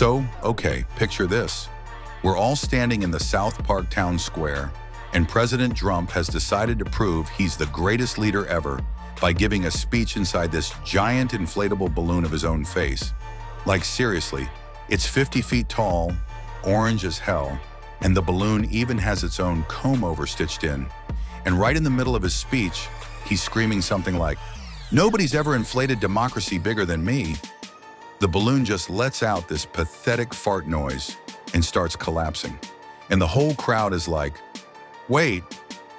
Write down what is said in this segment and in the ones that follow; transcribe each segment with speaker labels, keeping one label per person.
Speaker 1: Okay, picture this. We're all standing in the South Park town square, and President Trump has decided to prove he's the greatest leader ever by giving a speech inside this giant inflatable balloon of his own face. Like seriously, it's 50 feet tall, orange as hell, and the balloon even has its own comb-over stitched in. And right in the middle of his speech, he's screaming something like, "Nobody's ever inflated democracy bigger than me." The balloon just lets out this pathetic fart noise and starts collapsing. And the whole crowd is like, wait,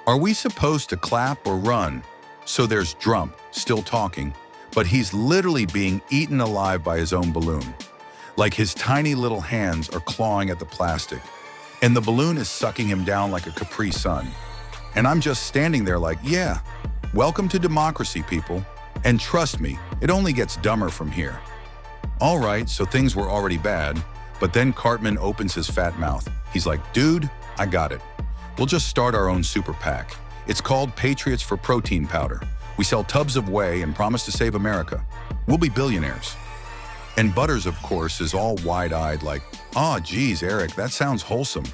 Speaker 1: are we supposed to clap or run? So there's Trump still talking, but he's literally being eaten alive by his own balloon. Like his tiny little hands are clawing at the plastic, and the balloon is sucking him down like a Capri Sun. And I'm just standing there like, yeah, welcome to democracy, people. And trust me, it only gets dumber from here. All right, so things were already bad, but then Cartman opens his fat mouth. He's like, dude, I got it. We'll just start our own super PAC. It's called Patriots for Protein Powder. We sell tubs of whey and promise to save America. We'll be billionaires. And Butters, of course, is all wide-eyed like, "Aw, geez, Eric, that sounds wholesome."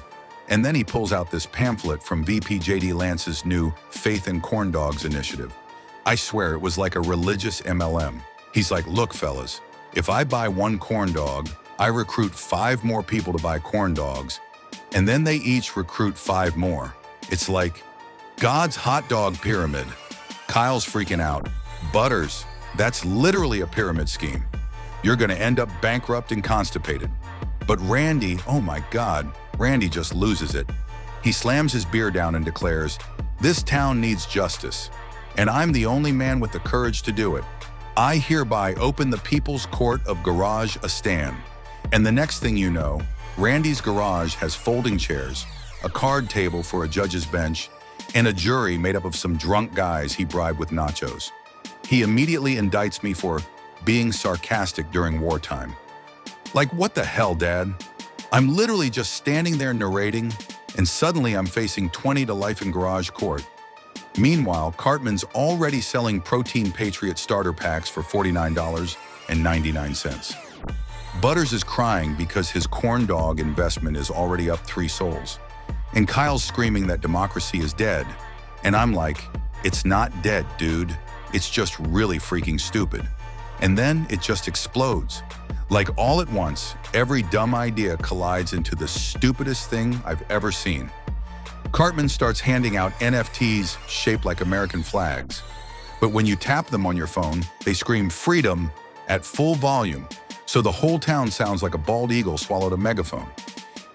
Speaker 1: And then he pulls out this pamphlet from VP J.D. Lance's new Faith in Corn Dogs initiative. I swear it was like a religious MLM. He's like, look, fellas, if I buy one corn dog, I recruit 5 more people to buy corn dogs, and then they each recruit 5 more. It's like God's hot dog pyramid. Kyle's freaking out. Butters, that's literally a pyramid scheme. You're gonna end up bankrupt and constipated. But Randy, oh my God, Randy just loses it. He slams his beer down and declares, "This town needs justice, and I'm the only man with the courage to do it. I hereby open the People's Court of Garage a stand." And the next thing you know, Randy's garage has folding chairs, a card table for a judge's bench, and a jury made up of some drunk guys he bribed with nachos. He immediately indicts me for being sarcastic during wartime. Like, what the hell, Dad? I'm literally just standing there narrating, and suddenly I'm facing 20 to life in garage court. Meanwhile, Cartman's already selling Protein Patriot starter packs for $49.99. Butters is crying because his corn dog investment is already up 3 souls. And Kyle's screaming that democracy is dead. And I'm like, it's not dead, dude. It's just really freaking stupid. And then it just explodes. Like all at once, every dumb idea collides into the stupidest thing I've ever seen. Cartman starts handing out NFTs shaped like American flags. But when you tap them on your phone, they scream freedom at full volume. So the whole town sounds like a bald eagle swallowed a megaphone.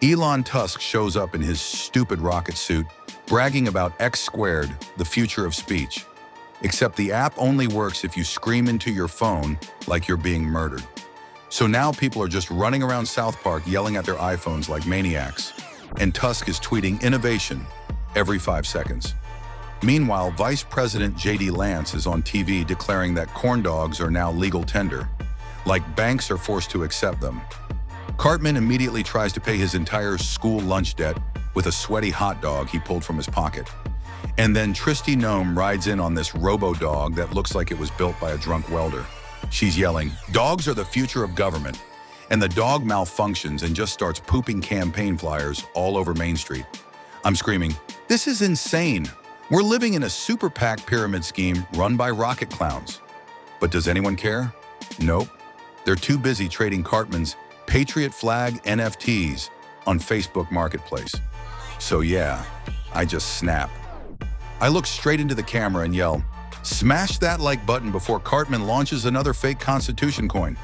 Speaker 1: Elon Musk shows up in his stupid rocket suit, bragging about X squared, the future of speech. Except the app only works if you scream into your phone like you're being murdered. So now people are just running around South Park yelling at their iPhones like maniacs. And Tusk is tweeting innovation every 5 seconds. Meanwhile, Vice President J.D. Lance is on TV declaring that corn dogs are now legal tender, like banks are forced to accept them. Cartman immediately tries to pay his entire school lunch debt with a sweaty hot dog he pulled from his pocket. And then Kristi Noem rides in on this robo-dog that looks like it was built by a drunk welder. She's yelling, "Dogs are the future of government." And the dog malfunctions and just starts pooping campaign flyers all over Main Street. I'm screaming, this is insane. We're living in a super PAC pyramid scheme run by rocket clowns. But does anyone care? Nope. They're too busy trading Cartman's Patriot flag NFTs on Facebook Marketplace. So yeah, I just snap. I look straight into the camera and yell, "Smash that like button before Cartman launches another fake Constitution coin."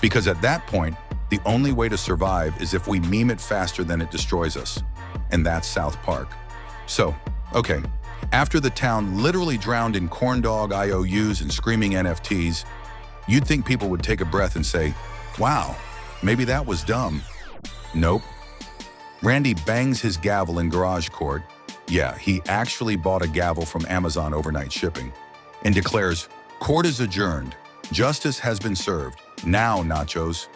Speaker 1: Because at that point, the only way to survive is if we meme it faster than it destroys us. And that's South Park. So, okay, after the town literally drowned in corn dog IOUs and screaming NFTs, you'd think people would take a breath and say, wow, maybe that was dumb. Nope. Randy bangs his gavel in garage court. Yeah, he actually bought a gavel from Amazon overnight shipping, and declares, "Court is adjourned. Justice has been served. Now, nachos."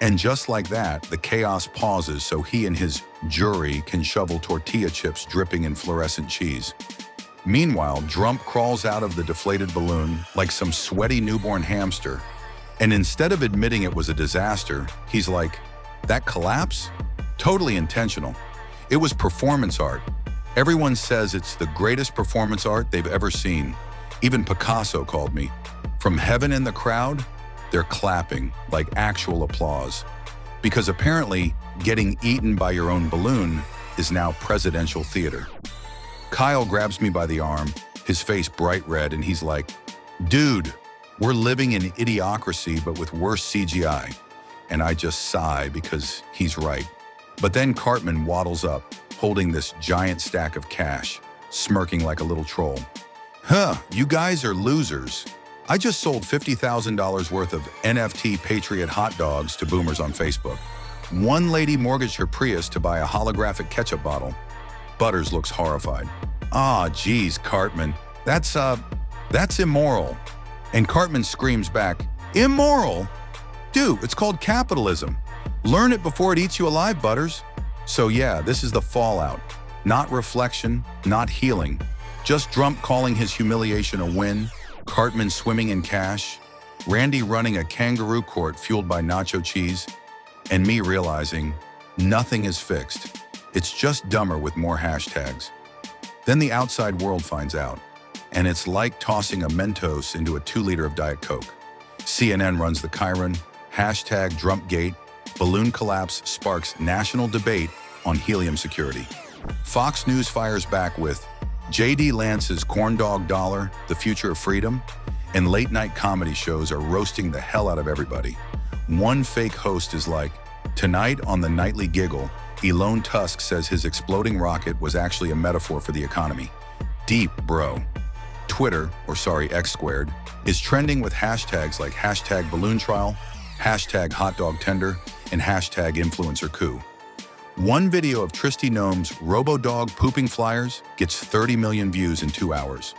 Speaker 1: And just like that, the chaos pauses so he and his jury can shovel tortilla chips dripping in fluorescent cheese. Meanwhile, Trump crawls out of the deflated balloon like some sweaty newborn hamster, and instead of admitting it was a disaster, he's like, That collapse? Totally intentional. It was performance art. Everyone says it's the greatest performance art they've ever seen. Even Picasso called me. From heaven in the crowd, they're clapping, like actual applause. Because apparently, getting eaten by your own balloon is now presidential theater. Kyle grabs me by the arm, his face bright red, and he's like, "Dude, we're living in idiocracy but with worse CGI." And I just sigh because he's right. But then Cartman waddles up, holding this giant stack of cash, smirking like a little troll. "Huh, you guys are losers. I just sold $50,000 worth of NFT Patriot hot dogs to boomers on Facebook. One lady mortgaged her Prius to buy a holographic ketchup bottle." Butters looks horrified. "Ah, geez, Cartman, that's immoral." And Cartman screams back, "Immoral? Dude, it's called capitalism. Learn it before it eats you alive, Butters." So yeah, this is the fallout. Not reflection, not healing. Just Drump calling his humiliation a win, Cartman swimming in cash, Randy running a kangaroo court fueled by nacho cheese, and me realizing nothing is fixed. It's just dumber with more hashtags. Then the outside world finds out, and it's like tossing a Mentos into a 2-liter of Diet Coke. CNN runs the Chiron, hashtag Drumpgate, balloon collapse sparks national debate on helium security. Fox News fires back with J.D. Lance's corn dog dollar, the future of freedom, and late-night comedy shows are roasting the hell out of everybody. One fake host is like, "Tonight on the Nightly Giggle, Elon Musk says his exploding rocket was actually a metaphor for the economy." Deep, bro. Twitter, X squared, is trending with hashtags like hashtag balloon trial, hashtag hot dog tender, and hashtag influencer coup. One video of Kristi Noem's robo-dog pooping flyers gets 30 million views in 2 hours.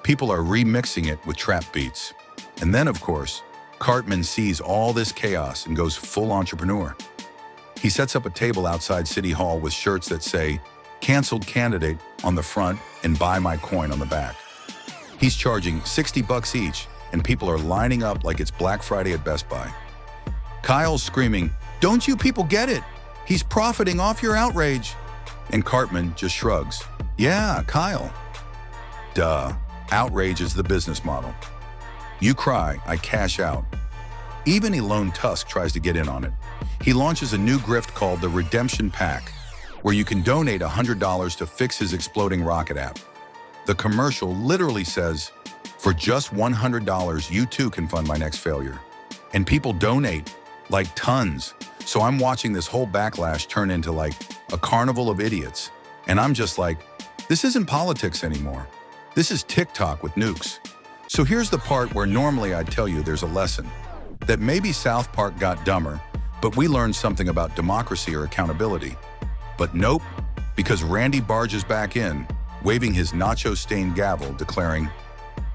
Speaker 1: People are remixing it with trap beats. And then, of course, Cartman sees all this chaos and goes full entrepreneur. He sets up a table outside City Hall with shirts that say, "Canceled candidate" on the front and "Buy my coin" on the back. He's charging $60 each, and people are lining up like it's Black Friday at Best Buy. Kyle's screaming, "Don't you people get it? He's profiting off your outrage." And Cartman just shrugs. "Yeah, Kyle. Duh. Outrage is the business model. You cry, I cash out." Even Elon Musk tries to get in on it. He launches a new grift called the Redemption Pack, where you can donate $100 to fix his exploding rocket app. The commercial literally says, "For just $100, you too can fund my next failure." And people donate, like tons. So I'm watching this whole backlash turn into like a carnival of idiots. And I'm just like, this isn't politics anymore. This is TikTok with nukes. So here's the part where normally I'd tell you there's a lesson. That maybe South Park got dumber, but we learned something about democracy or accountability. But nope, because Randy barges back in, waving his nacho-stained gavel, declaring,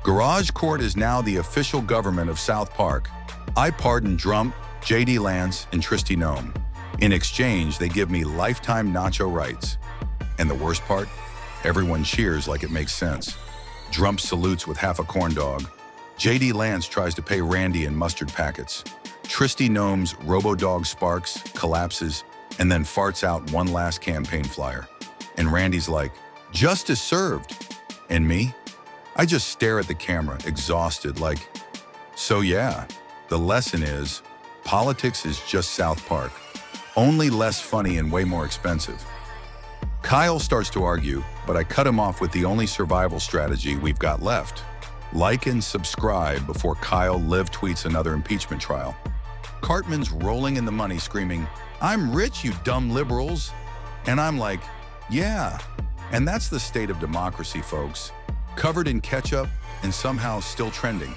Speaker 1: "Garage Court is now the official government of South Park. I pardon Drump, J.D. Lance, and Kristi Noem. In exchange, they give me lifetime nacho rights." And the worst part? Everyone cheers like it makes sense. Drump salutes with half a corn dog. J.D. Lance tries to pay Randy in mustard packets. Kristi Noem's robo-dog sparks, collapses, and then farts out one last campaign flyer. And Randy's like, "Justice served." And me? I just stare at the camera, exhausted, like, so yeah, the lesson is, politics is just South Park, only less funny and way more expensive. Kyle starts to argue, but I cut him off with the only survival strategy we've got left. Like and subscribe before Kyle live tweets another impeachment trial. Cartman's rolling in the money screaming, "I'm rich, you dumb liberals." And I'm like, yeah. And that's the state of democracy, folks. Covered in ketchup and somehow still trending.